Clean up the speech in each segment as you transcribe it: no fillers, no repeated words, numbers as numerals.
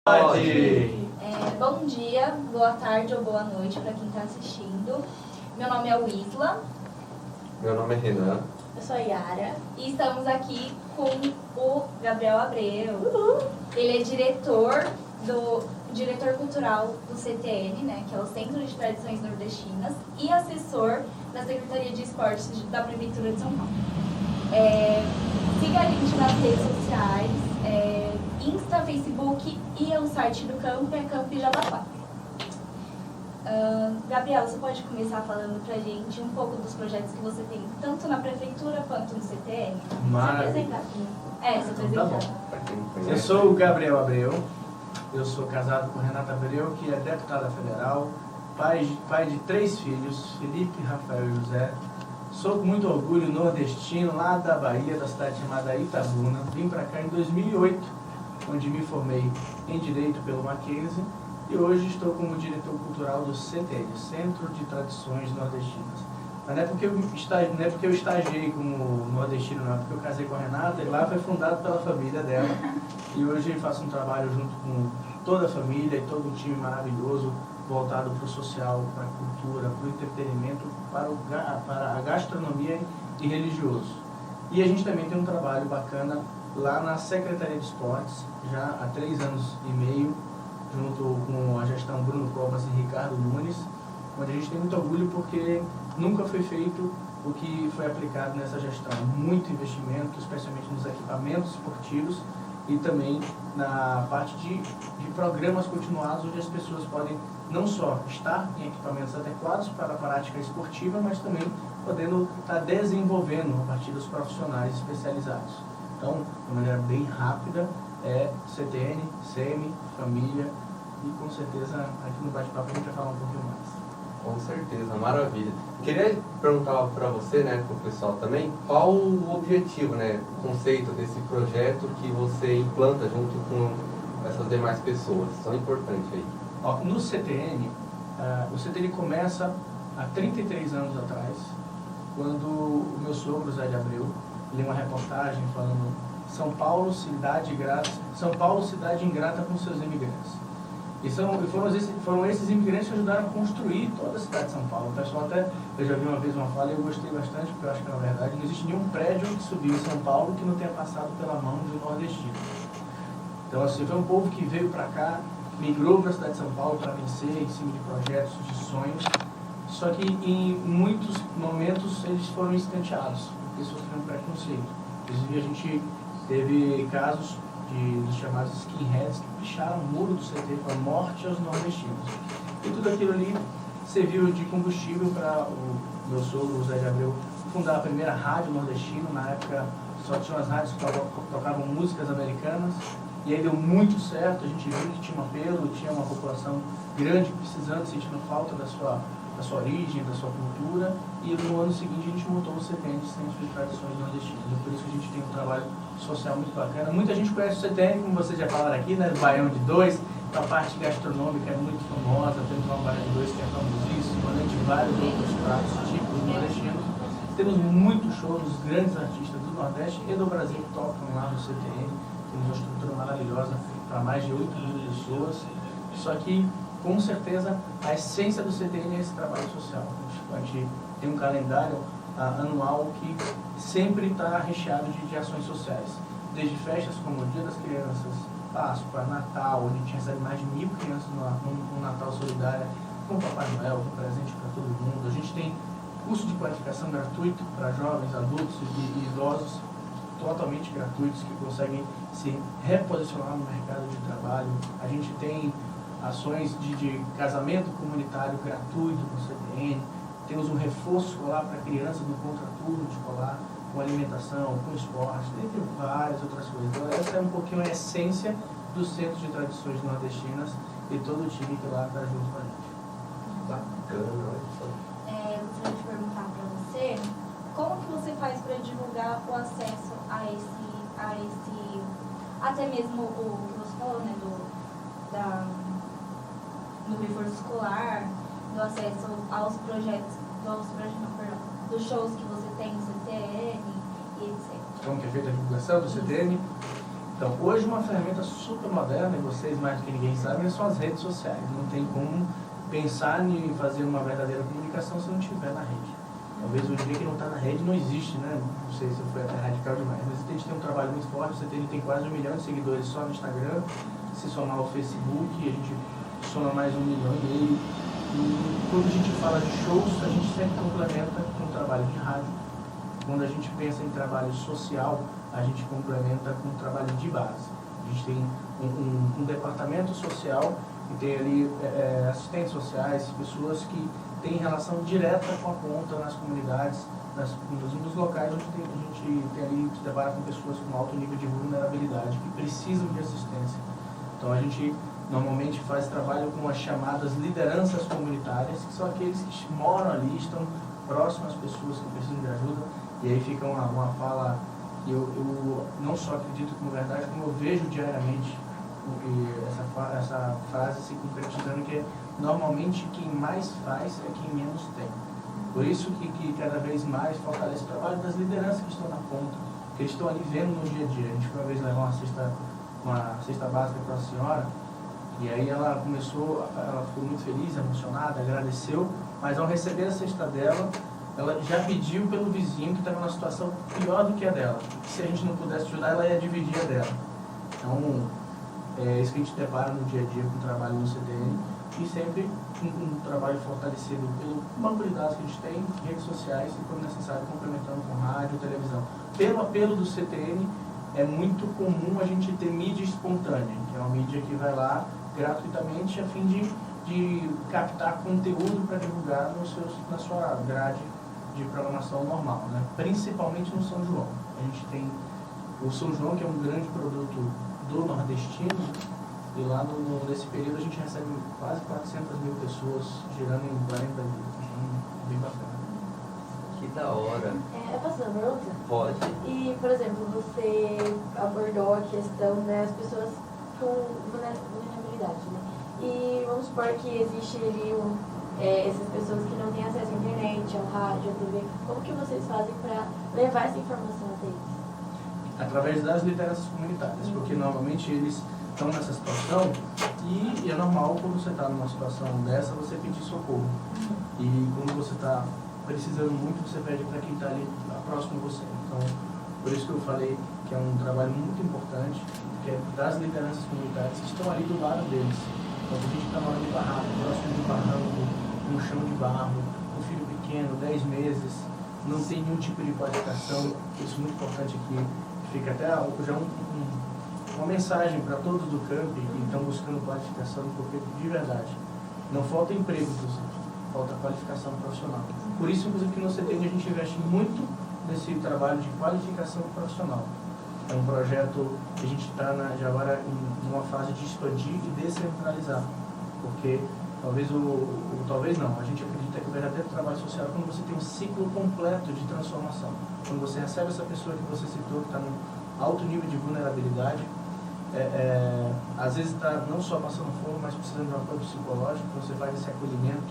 Pode! Bom dia, boa tarde ou boa noite para quem está assistindo. Meu nome é Wisla. Meu nome é Renan. Eu sou a Yara. E estamos aqui com o Gabriel Abreu. Ele é diretor cultural do CTN, né, que é o Centro de Tradições Nordestinas, e assessor da Secretaria de Esportes da Prefeitura de São Paulo. Siga a gente nas redes sociais, Insta, Facebook e o site do Camp é Camp Jabapá. Gabriel, você pode começar falando pra gente um pouco dos projetos que você tem, tanto na Prefeitura quanto no CTN? Maravilha. Se apresentar. Tá bom. Eu sou o Gabriel Abreu, eu sou casado com Renata Abreu, que é deputada federal, pai de 3 filhos, Felipe, Rafael e José. Sou com muito orgulho nordestino, lá da Bahia, da cidade chamada Itabuna. Vim para cá em 2008, onde me formei em Direito pelo Mackenzie, e hoje estou como diretor cultural do CTN, Centro de Tradições Nordestinas. Mas não é porque eu estagiei como nordestino, não, é porque eu casei com a Renata, e lá foi fundado pela família dela. E hoje faço um trabalho junto com toda a família e todo um time maravilhoso, voltado para o social, para a cultura, para o entretenimento, para a gastronomia e religioso. E a gente também tem um trabalho bacana lá na Secretaria de Esportes, já há 3 anos e meio, junto com a gestão Bruno Covas e Ricardo Nunes, onde a gente tem muito orgulho porque nunca foi feito o que foi aplicado nessa gestão. Muito investimento, especialmente nos equipamentos esportivos e também na parte de programas continuados, onde as pessoas podem não só estar em equipamentos adequados para a prática esportiva, mas também podendo estar desenvolvendo a partir dos profissionais especializados. Então, de maneira bem rápida, CTN, SEMI, família, e com certeza aqui no bate-papo a gente vai falar um pouquinho mais. Com certeza, maravilha. Queria perguntar para você, né, para o pessoal também, qual o objetivo, né, o conceito desse projeto que você implanta junto com essas demais pessoas? Tão importante aí. No CTN, o CTN começa há 33 anos atrás, quando o meu sogro, Zé de Abreu, leu uma reportagem falando São Paulo, cidade ingrata com seus imigrantes. E foram esses imigrantes que ajudaram a construir toda a cidade de São Paulo. O pessoal eu já vi uma vez uma fala e eu gostei bastante, porque eu acho que na verdade não existe nenhum prédio que subiu em São Paulo que não tenha passado pela mão de um nordestino. Então assim, foi um povo que veio para cá, migrou para a cidade de São Paulo para vencer em cima de projetos, de sonhos, só que em muitos momentos eles foram escanteados, porque sofreram preconceito. Inclusive a gente teve casos dos chamados skinheads que picharam o muro do CT para morte aos nordestinos. E tudo aquilo ali serviu de combustível para o meu sogro, o Zé de Abreu, fundar a primeira rádio nordestina. Na época só tinham as rádios que tocavam músicas americanas, e aí deu muito certo. A gente viu que tinha um apelo, tinha uma população grande precisando, sentindo falta da sua origem, da sua cultura, e no ano seguinte a gente montou o CTN, Centro de Tradições Nordestinas. E por isso que a gente tem um trabalho social muito bacana. Muita gente conhece o CTN, como vocês já falaram aqui, né, do Baião de Dois, a parte gastronômica é muito famosa, temos uma Baião de Dois que é famosíssima, além de vários outros pratos típicos nordestinos. Temos muitos shows dos grandes artistas do Nordeste e do Brasil que tocam lá no CTN. Temos uma estrutura maravilhosa para mais de 8 mil pessoas. Só que, com certeza, a essência do CTN é esse trabalho social. A gente tem um calendário anual que sempre está recheado de ações sociais. Desde festas como o Dia das Crianças, Páscoa, Natal, onde a gente recebe mais de 1.000 crianças no Natal Solidário, com Papai Noel, com presente para todo mundo. A gente tem curso de qualificação gratuito para jovens, adultos e idosos, totalmente gratuitos, que conseguem se reposicionar no mercado de trabalho. A gente tem ações de casamento comunitário gratuito no CTN. Temos um reforço escolar para crianças no contraturno escolar, com alimentação, com esporte, entre várias outras coisas. Então essa é um pouquinho a essência do Centro de Tradições Nordestinas e todo o time que lá está junto com a gente. Bacana, olha só. Gostaria de perguntar para você, como que você faz para divulgar o acesso a esse até mesmo o que você falou, né, do reforço escolar, do acesso aos projetos, dos shows que você tem no CTN e etc. Como que é feita a divulgação do CTN? Então, hoje uma ferramenta super moderna, e vocês mais do que ninguém sabem, são as redes sociais. Não tem como pensar em fazer uma verdadeira comunicação se não estiver na rede. Talvez o dia que não está na rede não existe, né? Não sei se foi até radical demais. Mas a gente tem um trabalho muito forte, você tem quase 1 milhão de seguidores só no Instagram. Se somar o Facebook, a gente soma mais 1,5 milhão. E quando a gente fala de shows, a gente sempre complementa com o trabalho de rádio. Quando a gente pensa em trabalho social, a gente complementa com o trabalho de base. A gente tem um departamento social que tem ali assistentes sociais, pessoas que têm relação direta com a ponta nas comunidades, nos locais onde a gente tem ali, se depara com pessoas com alto nível de vulnerabilidade, que precisam de assistência. Então a gente normalmente faz trabalho com as chamadas lideranças comunitárias, que são aqueles que moram ali, estão próximos às pessoas que precisam de ajuda. E aí fica uma fala que eu não só acredito como verdade, como eu vejo diariamente essa frase se concretizando, que é normalmente quem mais faz é quem menos tem. Por isso que cada vez mais fortalece o trabalho das lideranças que estão na ponta, que eles estão ali vendo no dia a dia. A gente foi uma vez levar uma cesta básica para a senhora, e aí ela ficou muito feliz, emocionada, agradeceu, mas ao receber a cesta dela, ela já pediu pelo vizinho que estava numa situação pior do que a dela. Se a gente não pudesse ajudar, ela ia dividir a dela. Então, é isso que a gente depara no dia a dia com o trabalho no CTN, e sempre um trabalho fortalecido pelo banco de dados que a gente tem, redes sociais e, quando necessário, complementando com rádio, televisão. Pelo apelo do CTN, é muito comum a gente ter mídia espontânea, que é uma mídia que vai lá gratuitamente a fim de captar conteúdo para divulgar na sua grade de programação normal, né? Principalmente no São João. A gente tem o São João, que é um grande produto do nordestino, e lá nesse período a gente recebe quase 400 mil pessoas girando em 40 dias. Então, bem bacana. Que da hora. Eu posso fazer uma pergunta? Pode. E, por exemplo, você abordou a questão das pessoas com vulnerabilidade, né? E vamos supor que existe ali essas pessoas que não têm acesso à internet, ao rádio, à TV. Como que vocês fazem para levar essa informação até eles? Através das lideranças comunitárias, porque normalmente eles estão nessa situação e é normal, quando você está numa situação dessa, você pedir socorro. E quando você está precisando muito, você pede para quem está ali próximo a você. Então, por isso que eu falei que é um trabalho muito importante, que é das lideranças comunitárias que estão ali do lado deles. Então, a gente está na hora de barraco, próximo de barranco, no chão de barro, um filho pequeno, 10 meses, não tem nenhum tipo de qualificação. Isso é muito importante aqui. Fica até já uma mensagem para todos do camp que estão buscando qualificação, porque, de verdade, não falta emprego, inclusive, falta qualificação profissional. Por isso, inclusive, que no CTN a gente investe muito nesse trabalho de qualificação profissional. É um projeto que a gente está já agora em uma fase de expandir e descentralizar, porque talvez não, a gente acredita que o verdadeiro trabalho social é quando você tem um ciclo completo de transformação. Quando você recebe essa pessoa que você citou, que está num alto nível de vulnerabilidade, às vezes está não só passando fome, mas precisando de um apoio psicológico, você faz esse acolhimento.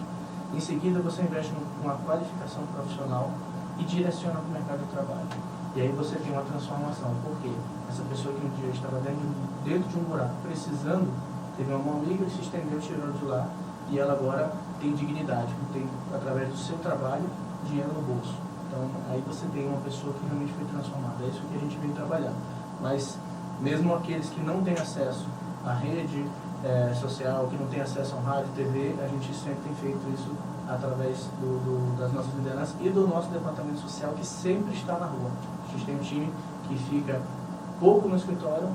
Em seguida, você investe numa qualificação profissional e direciona para o mercado de trabalho. E aí você tem uma transformação. Por quê? Essa pessoa que um dia estava dentro de um buraco, precisando, teve uma mão amiga e se estendeu, tirou de lá, e ela agora tem dignidade, tem, através do seu trabalho, dinheiro no bolso. Então, aí você tem uma pessoa que realmente foi transformada. É isso que a gente vem trabalhar. Mas, mesmo aqueles que não têm acesso à rede social, que não têm acesso ao rádio, TV, a gente sempre tem feito isso através das nossas lideranças e do nosso departamento social, que sempre está na rua. A gente tem um time que fica pouco no escritório,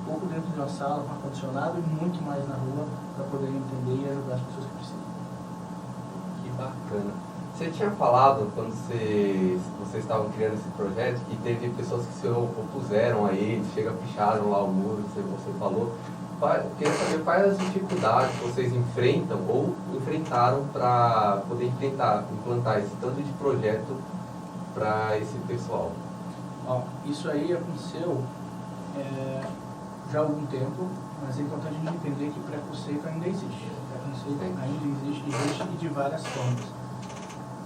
pouco dentro de uma sala com ar-condicionado e muito mais na rua para poder entender e ajudar as pessoas que precisam. Que bacana. Você tinha falado, quando vocês estavam criando esse projeto, que teve pessoas que se opuseram a ele, picharam lá o muro, você falou. Queria saber quais as dificuldades que vocês enfrentam ou enfrentaram para poder implantar esse tanto de projeto para esse pessoal. Isso aí aconteceu já há algum tempo, mas é importante a gente entender que preconceito ainda existe. Preconceito ainda existe e de várias formas.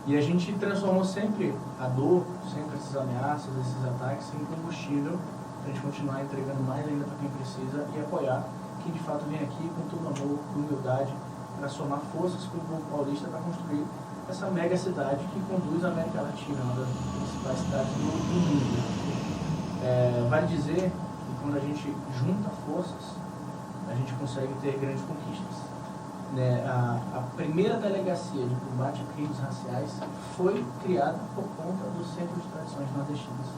E a gente transformou sempre a dor, sempre essas ameaças, esses ataques em combustível para a gente continuar entregando mais ainda para quem precisa e apoiar quem de fato vem aqui com todo amor, com humildade, para somar forças com o povo paulista para construir essa mega cidade que conduz a América Latina, uma das principais cidades do mundo. Vale dizer que quando a gente junta forças, a gente consegue ter grandes conquistas. A primeira delegacia de combate a crimes raciais foi criada por conta do Centro de Tradições Nordestinas.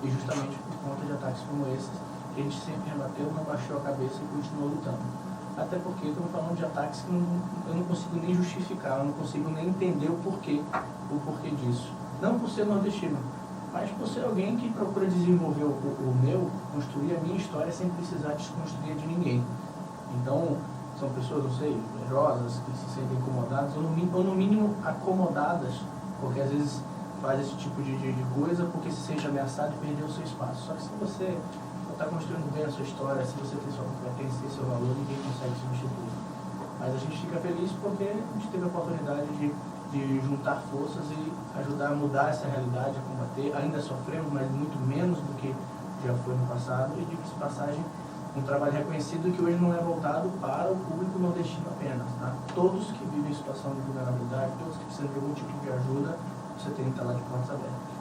E justamente por conta de ataques como esses, que a gente sempre rebateu, não baixou a cabeça e continuou lutando. Até porque estamos falando de ataques que eu não consigo nem justificar, eu não consigo nem entender o porquê disso. Não por ser nordestino, mas por ser alguém que procura desenvolver construir a minha história sem precisar desconstruir de ninguém. Então, são pessoas, não sei, invejosas, que se sentem incomodadas, ou no mínimo acomodadas, porque às vezes faz esse tipo de coisa porque se sente ameaçado e perdeu o seu espaço. Só que se você está construindo bem a sua história, se você tem sua competência e seu valor, ninguém consegue substituir. Mas a gente fica feliz porque a gente teve a oportunidade de juntar forças e ajudar a mudar essa realidade, a combater. Ainda sofremos, mas muito menos do que já foi no passado. E diga-se de passagem, um trabalho reconhecido que hoje não é voltado para o público nordestino apenas. Tá? Todos que vivem em situação de vulnerabilidade, todos que precisam de algum tipo de ajuda, você tem que estar lá de portas abertas.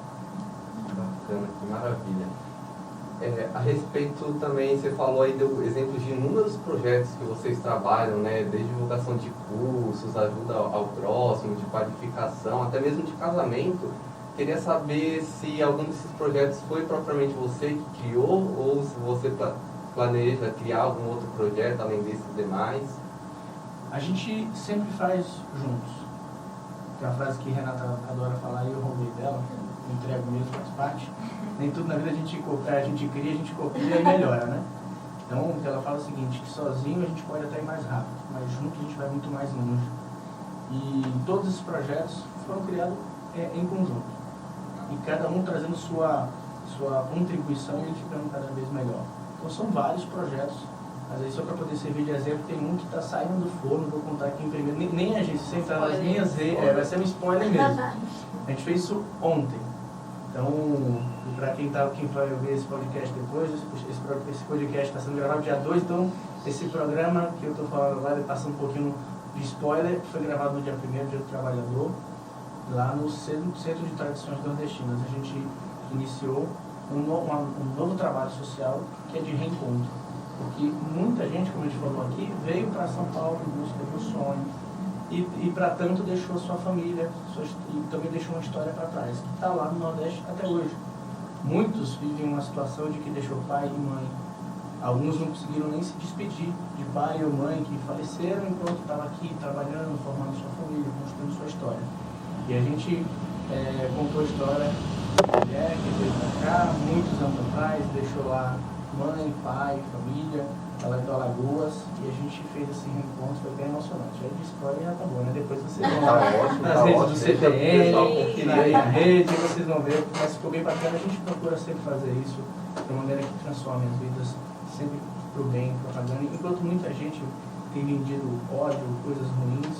Bacana, que maravilha. A respeito também, você falou aí, deu exemplos de inúmeros projetos que vocês trabalham, né? Desde divulgação de cursos, ajuda ao próximo, de qualificação, até mesmo de casamento. Queria saber se algum desses projetos foi propriamente você que criou ou se você planeja criar algum outro projeto além desses demais. A gente sempre faz juntos. Tem uma frase que a Renata adora falar e eu roubei dela, eu entrego mesmo, faz parte. Nem tudo na vida a gente cria, a gente copia e melhora, né? Então, ela fala o seguinte, que sozinho a gente pode até ir mais rápido, mas junto a gente vai muito mais longe. E todos esses projetos foram criados em conjunto. E cada um trazendo sua contribuição e ele ficando cada vez melhor. Então são vários projetos, mas aí só para poder servir de exemplo, tem um que está saindo do forno, vou contar aqui em primeiro, nem a gente, se entrar nas minhas redes, vai ser um spoiler mesmo. A gente fez isso ontem. Então, para quem vai ver esse podcast depois, esse podcast está sendo gravado dia 2, então esse programa que eu estou falando agora, ele passa um pouquinho de spoiler, foi gravado no dia 1º, Dia do Trabalhador, lá no Centro de Tradições Nordestinas. A gente iniciou um novo trabalho social que é de reencontro, porque muita gente, como a gente falou aqui, veio para São Paulo em busca do sonho e para tanto deixou sua família e também deixou uma história para trás, que está lá no Nordeste até hoje. Muitos vivem uma situação de que deixou pai e mãe, alguns não conseguiram nem se despedir de pai ou mãe que faleceram enquanto estava aqui trabalhando, formando sua família, construindo sua história. E a gente contou a história da mulher que veio para cá, muitos anos atrás, deixou lá mãe, pai, família, ela é do Alagoas, e a gente fez esse reencontro, foi bem emocionante. Aí de spoiler já acabou, né? Depois vocês vão lá nas redes do CPN, na rede, vocês vão ver, mas ficou bem bacana. A gente procura sempre fazer isso de uma maneira que transforme as vidas, sempre pro bem, propaganda. Enquanto muita gente tem vendido ódio, coisas ruins,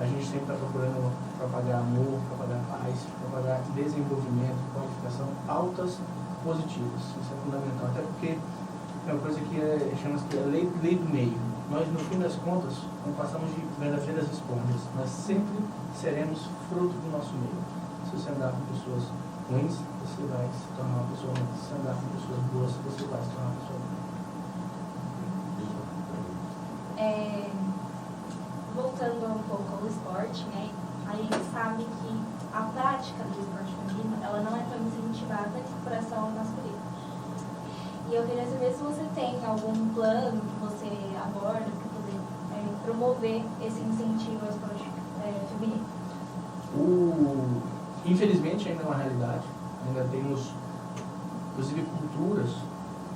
a gente sempre está procurando propagar amor, propagar paz, propagar desenvolvimento, qualificação, pautas positivas. Isso é fundamental, até porque é uma coisa que chama-se que lei do meio. Nós, no fim das contas, não passamos de verdadeiras esponjas, mas sempre seremos fruto do nosso meio. Se você andar com pessoas ruins, você vai se tornar uma pessoa ruim. Se você andar com pessoas boas, você vai se tornar uma pessoa boa. Voltando um pouco ao esporte, né? A gente sabe que a prática do esporte feminino, ela não é tão incentivada por essa masculina. E eu queria saber se você tem algum plano que você aborda para poder promover esse incentivo ao esporte feminino. Infelizmente ainda é uma realidade, ainda temos, inclusive, culturas,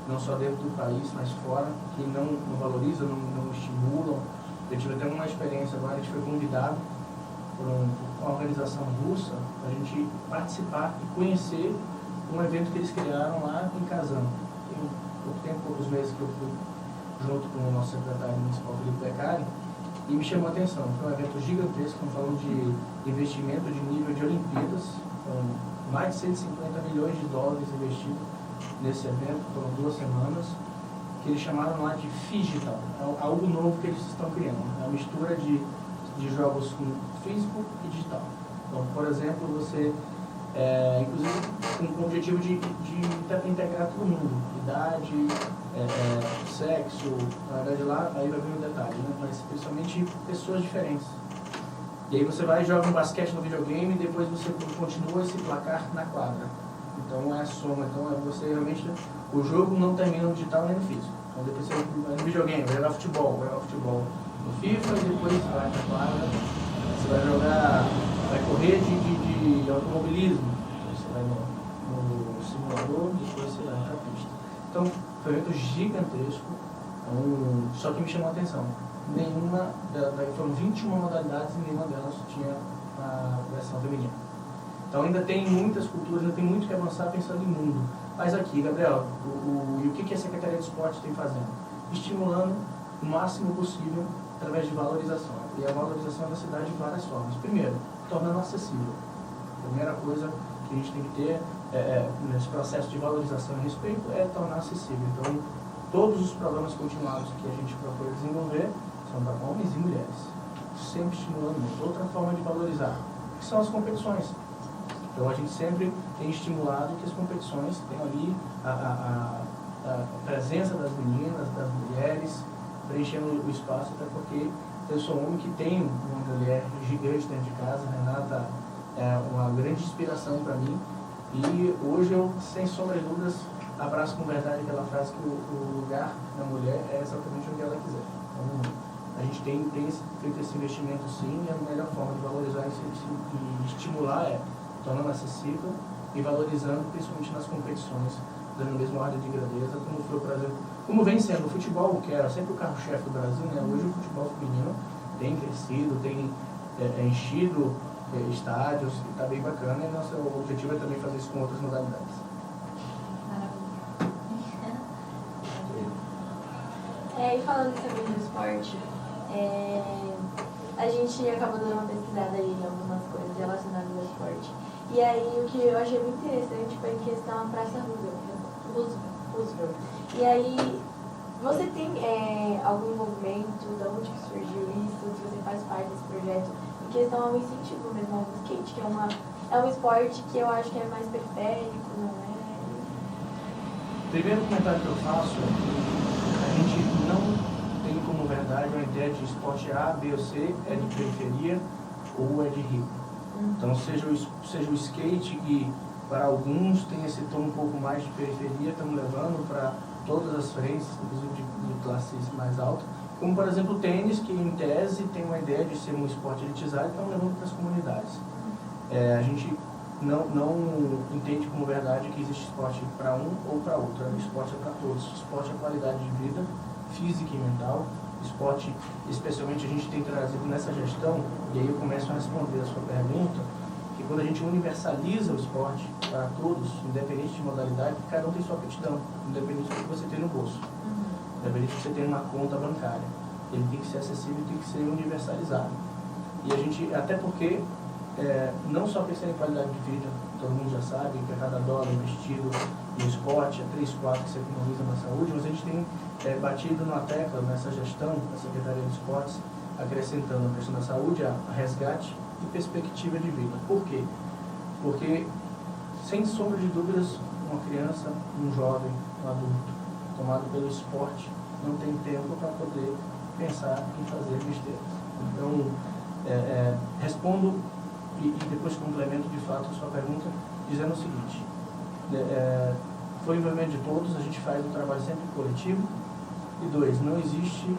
não só dentro do país, mas fora, que não valorizam, não estimulam. Eu tive até uma experiência agora, a gente foi convidado por uma organização russa para a gente participar e conhecer um evento que eles criaram lá em Kazan. Tem pouco tempo, poucos meses que eu fui junto com o nosso secretário municipal, Felipe Beccari, e me chamou a atenção. Foi um evento gigantesco, estamos falando de investimento de nível de Olimpíadas, com mais de 150 milhões de dólares investidos nesse evento, foram 2 semanas, que eles chamaram lá de Figital. É algo novo que eles estão criando. É uma mistura de jogos com físico e digital. Então, por exemplo, você, inclusive com o objetivo de integrar todo mundo, idade, sexo, na verdade lá, aí vai vir um detalhe, né? Mas principalmente pessoas diferentes. E aí você vai e joga um basquete no videogame e depois você continua esse placar na quadra. Então é a soma, então você realmente, o jogo não termina no digital nem no físico. Então depois você vai no videogame, vai jogar futebol no FIFA e depois vai na quadra, você vai jogar, vai correr de automobilismo, você vai no simulador, depois você vai para a pista. Então foi um evento gigantesco, só que me chamou a atenção. Foram 21 modalidades e nenhuma delas tinha a versão feminina. Então ainda tem muitas culturas, ainda tem muito que avançar pensando em mundo. Mas aqui, Gabriel, e o que a Secretaria de Esporte tem fazendo? Estimulando o máximo possível através de valorização. E a valorização da cidade de várias formas. Primeiro, tornando acessível. A primeira coisa que a gente tem que ter nesse processo de valorização e respeito é tornar acessível. Então, todos os programas continuados que a gente procura desenvolver são para homens e mulheres, sempre estimulando muito. Outra forma de valorizar, que são as competições. Então a gente sempre tem estimulado que as competições tenham ali a presença das meninas, das mulheres, preenchendo o espaço, até porque eu sou um homem que tem uma mulher gigante dentro de casa. A Renata é uma grande inspiração para mim, e hoje eu, sem sombra de dúvidas, abraço com verdade aquela frase que o lugar da mulher é exatamente onde ela quiser. Então, a gente tem feito esse investimento sim, e a melhor forma de valorizar isso e estimular é tornando acessível e valorizando, principalmente nas competições, dando a mesma ordem de grandeza, como foi, por exemplo, como vem sendo o futebol, que era sempre o carro-chefe do Brasil, né? Hoje o futebol feminino tem crescido, tem enchido estádios, e está bem bacana, e nosso objetivo é também fazer isso com outras modalidades. E falando também do esporte, a gente acabou dando uma pesquisada aí em algumas coisas relacionadas ao esporte. E aí o que eu achei muito interessante foi em questão da Praça Roosevelt. E aí, você tem algum envolvimento, de onde que surgiu isso, se você faz parte desse projeto, em questão ao incentivo mesmo ao skate, que é um esporte que eu acho que é mais periférico, não é? Primeiro comentário que eu faço é que a gente não tem como verdade uma ideia de esporte A, B ou C é de periferia ou é de rico. Então, seja o skate, que para alguns tem esse tom um pouco mais de periferia, estamos levando para todas as frentes, inclusive de classes mais altas, como, por exemplo, o tênis, que em tese tem uma ideia de ser um esporte elitizado e estamos levando para as comunidades. A gente não entende como verdade que existe esporte para um ou para outro. O esporte é para todos. O esporte é qualidade de vida, física e mental. Esporte, especialmente, a gente tem trazido nessa gestão, e aí eu começo a responder a sua pergunta, que quando a gente universaliza o esporte para todos, independente de modalidade, cada um tem sua aptidão, independente do que você tem no bolso, independente do que você tem numa conta bancária. Ele tem que ser acessível e tem que ser universalizado. E a gente, até porque, não só pensando em qualidade de vida, todo mundo já sabe que a cada dólar investido no esporte é 3, 4 que você economiza na saúde, mas a gente tem batido na tecla nessa gestão da Secretaria de Esportes, acrescentando a questão da saúde, a resgate e perspectiva de vida. Por quê? Porque, sem sombra de dúvidas, uma criança, um jovem, um adulto, tomado pelo esporte, não tem tempo para poder pensar em fazer besteiras. Então, respondo e depois complemento de fato a sua pergunta, dizendo o seguinte: foi o envolvimento de todos, a gente faz um trabalho sempre coletivo. E 2, não existe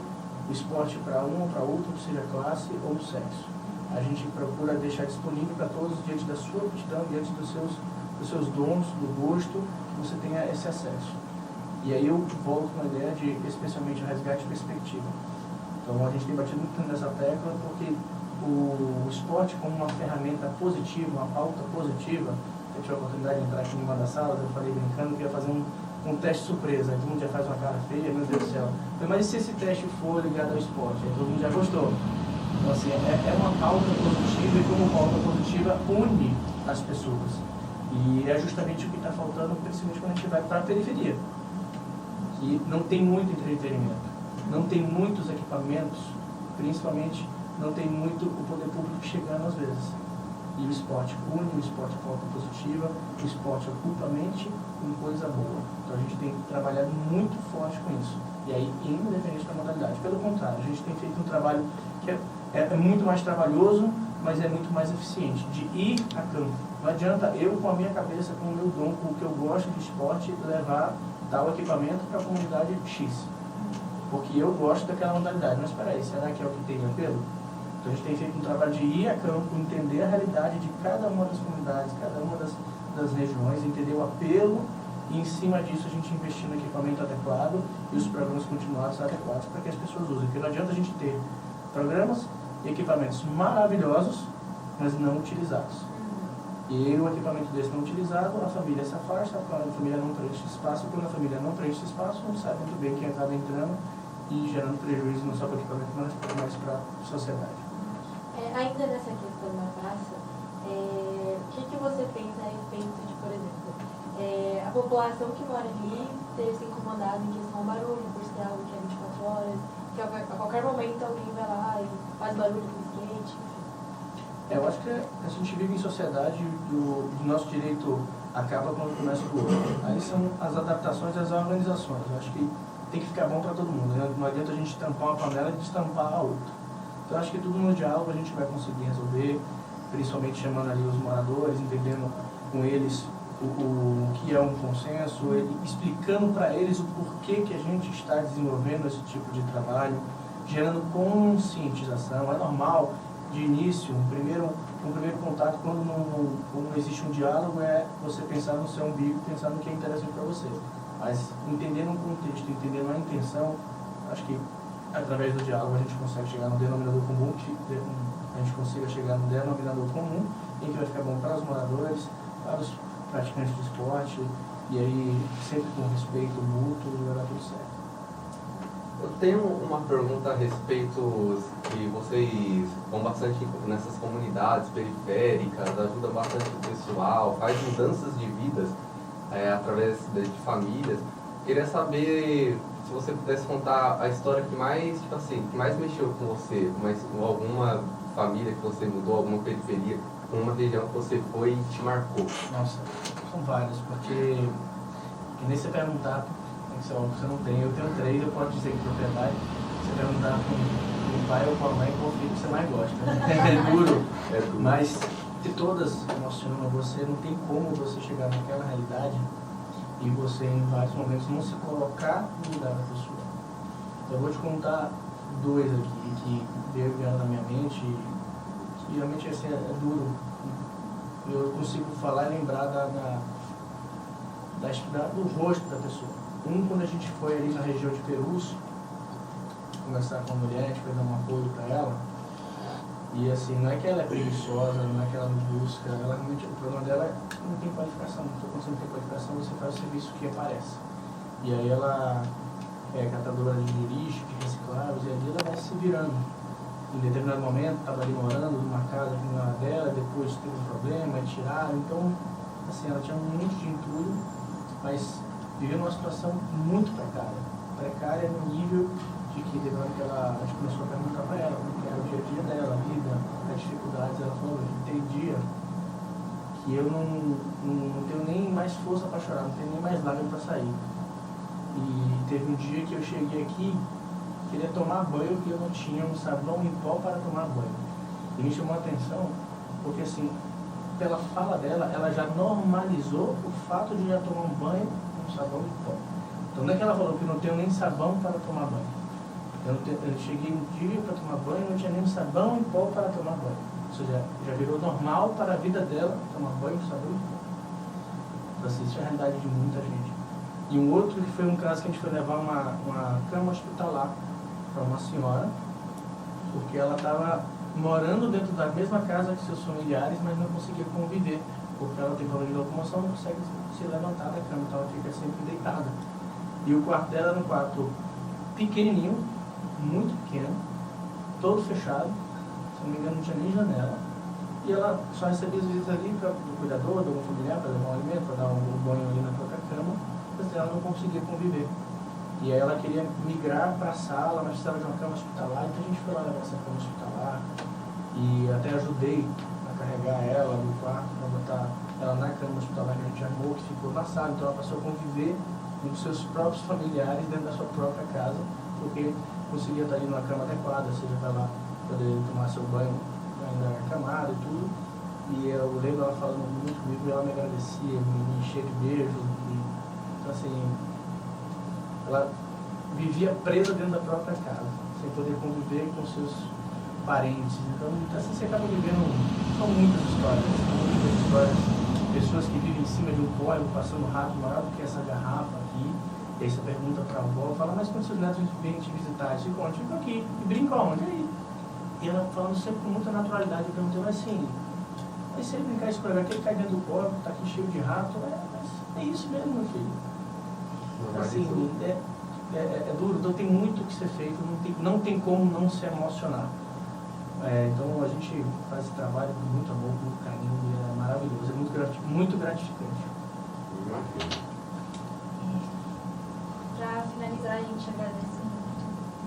o esporte para um ou para outro, seja classe ou sexo. A gente procura deixar disponível para todos, diante da sua aptidão, diante dos seus dons, do gosto, que você tenha esse acesso. E aí eu volto com a ideia de, especialmente, o resgate de perspectiva. Então a gente tem batido muito nessa tecla, porque o esporte como uma ferramenta positiva, uma pauta positiva. Eu tive a oportunidade de entrar aqui em uma das salas, eu falei brincando que ia fazer um teste surpresa, aí todo mundo já faz uma cara feia, meu Deus do céu. Mas e se esse teste for ligado ao esporte? Aí todo mundo já gostou. Então assim, é uma pauta positiva, e como pauta positiva une as pessoas. E é justamente o que está faltando, principalmente quando a gente vai para a periferia, que não tem muito entretenimento, não tem muitos equipamentos, principalmente não tem muito o poder público chegando às vezes. E o esporte une, o esporte volta positiva, o esporte ocupa a mente com coisa boa. Então a gente tem trabalhado muito forte com isso. E aí, independente da modalidade. Pelo contrário, a gente tem feito um trabalho que é muito mais trabalhoso, mas é muito mais eficiente, de ir a campo. Não adianta eu, com a minha cabeça, com o meu dom, com o que eu gosto de esporte, levar tal equipamento para a comunidade X. Porque eu gosto daquela modalidade. Mas espera aí, será que é o que tem apelo? Então a gente tem feito um trabalho de ir a campo, entender a realidade de cada uma das comunidades, cada uma das regiões, entender o apelo e em cima disso a gente investir no equipamento adequado e os programas continuados adequados para que as pessoas usem. Porque não adianta a gente ter programas e equipamentos maravilhosos, mas não utilizados. E o equipamento desse não utilizado, a família se afasta, a família não preenche espaço, e quando a família não preenche espaço, não sabe muito bem quem acaba entrando e gerando prejuízo não só para o equipamento, mas para a sociedade. Ainda nessa questão da praça, o que você pensa a respeito de, por exemplo, a população que mora ali ter se incomodado em questão ao barulho, por ser algo que é 24 horas, que a qualquer momento alguém vai lá e faz barulho com skate, enfim. Eu acho que a gente vive em sociedade e o nosso direito acaba quando começa o outro. Aí são as adaptações e as organizações. Eu acho que tem que ficar bom para todo mundo. Não adianta a gente tampar uma panela e destampar a outra. Então acho que tudo no diálogo a gente vai conseguir resolver, principalmente chamando ali os moradores, entendendo com eles o que é um consenso, explicando para eles o porquê que a gente está desenvolvendo esse tipo de trabalho, gerando conscientização. É normal, de início, um primeiro contato, quando não existe um diálogo, é você pensar no seu umbigo, pensar no que é interessante para você. Mas entendendo o contexto, entendendo a intenção, acho que através do diálogo a gente consegue chegar no denominador comum, em que vai ficar bom para os moradores, para os praticantes de esporte, e aí sempre com respeito mútuo, vai dar tudo certo. Eu tenho uma pergunta a respeito que vocês vão bastante nessas comunidades periféricas, ajudam bastante o pessoal, faz mudanças de vidas através de famílias. Queria saber se você pudesse contar a história que mais, que mais mexeu com você, com alguma família que você mudou, alguma periferia, uma região que você foi e te marcou. Nossa, são várias, porque que nem você perguntar, você não tem, eu tenho 3, eu posso dizer que propriedade, você perguntar com o pai ou com a mãe qual filho que você mais gosta. É duro, mas de todas emocionam você, não tem como você chegar naquela realidade e você em vários momentos não se colocar no lugar da pessoa. Então eu vou te contar 2 aqui que vieram na minha mente e realmente assim, é duro. Eu consigo falar e lembrar do rosto da pessoa. Quando a gente foi ali na região de Perus conversar com a mulher, a gente foi dar um apoio para ela. E assim, não é que ela é preguiçosa, não é que ela não busca, ela realmente, o problema dela é que não tem qualificação. Então quando você não tem qualificação, você faz o serviço que aparece. E aí ela é catadora de lixo, de recicláveis, e ali ela vai se virando. Em determinado momento, estava ali morando numa casa que não era dela, depois teve um problema, tiraram. Então, assim, ela tinha muito de entulho, mas vivia numa situação muito precária. Precária no nível de que, depois que a gente começou a perguntar para ela, como era o dia a dia dela, a vida, as dificuldades, ela falou, tem dia que eu não tenho nem mais força para chorar, não tenho nem mais lágrimas para sair. E teve um dia que eu cheguei aqui, queria tomar banho, porque eu não tinha um sabão em pó para tomar banho. E me chamou a atenção, porque assim, pela fala dela, ela já normalizou o fato de já tomar um banho com sabão em pó. Então não é que ela falou que não tenho nem sabão para tomar banho. Eu cheguei um dia para tomar banho e não tinha nem sabão em pó para tomar banho. Ou seja, já virou normal para a vida dela tomar banho com sabão em pó. Então assim, isso é a realidade de muita gente. E um outro que foi um caso que a gente foi levar uma cama hospitalar para uma senhora, porque ela estava morando dentro da mesma casa que seus familiares, mas não conseguia conviver, porque ela tem problema de locomoção, não consegue se levantar da cama, então ela fica sempre deitada. E o quarto dela era um quarto pequenininho, muito pequeno, todo fechado, se não me engano não tinha nem janela, E ela só recebia as visitas ali do cuidador, do familiar, para levar um alimento, para dar um banho ali na própria cama, mas ela não conseguia conviver. E aí ela queria migrar para a sala, mas precisava de uma cama hospitalar, então a gente foi lá levar essa cama hospitalar. E até ajudei a carregar ela no quarto, para botar ela na cama hospitalar que a gente armou, que ficou na sala. Então ela passou a conviver com os seus próprios familiares dentro da sua própria casa, porque conseguia estar ali numa cama adequada, seja para ela poder tomar seu banho ainda acamado e tudo. E eu lembro ela falando muito comigo, e ela me agradecia, me enchia de beijo. Então assim, ela vivia presa dentro da própria casa, sem poder conviver com seus parentes. Então assim você acaba vivendo, são muitas histórias, pessoas que vivem em cima de um córrego, passando rato maior do que essa garrafa aqui. E aí você pergunta para a avó, fala, mas quando seus netos vêm te visitar, eles ficam onde? Ficam aqui, e brincam onde? Aí. E ela falando sempre com muita naturalidade, eu perguntei, mas assim, mas se ele brincar escorregar aqui, ele cai dentro do corpo, tá aqui cheio de rato, mas é isso mesmo, meu filho. Assim, é duro, então tem muito que ser feito, não tem como não se emocionar. Então a gente faz esse trabalho com muito amor, com muito carinho, e é maravilhoso, é muito gratificante. Para finalizar, a gente agradece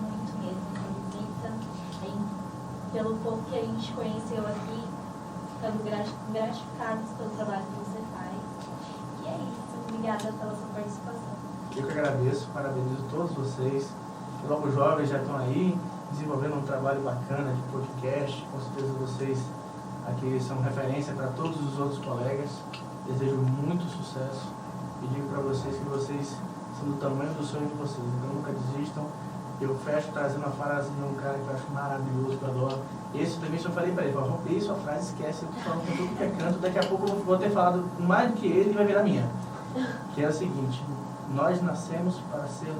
muito mesmo pela visita, pelo pouco que a gente conheceu aqui, ficando gratificados pelo trabalho que você faz. E é isso, obrigada pela sua participação. Eu que agradeço, parabenizo todos vocês. Logo os jovens já estão aí, desenvolvendo um trabalho bacana de podcast. Com certeza vocês aqui são referência para todos os outros colegas. Desejo muito sucesso e digo para vocês que vocês são do tamanho do sonho de vocês, então nunca desistam. Eu fecho trazendo uma frase de um cara que eu acho maravilhoso, que eu adoro. Esse também, se eu falei para ele, vou romper sua frase, esquece, eu tô falando com tudo que é canto, daqui a pouco eu vou ter falado mais do que ele e vai virar minha. Que é o seguinte, nós nascemos para ser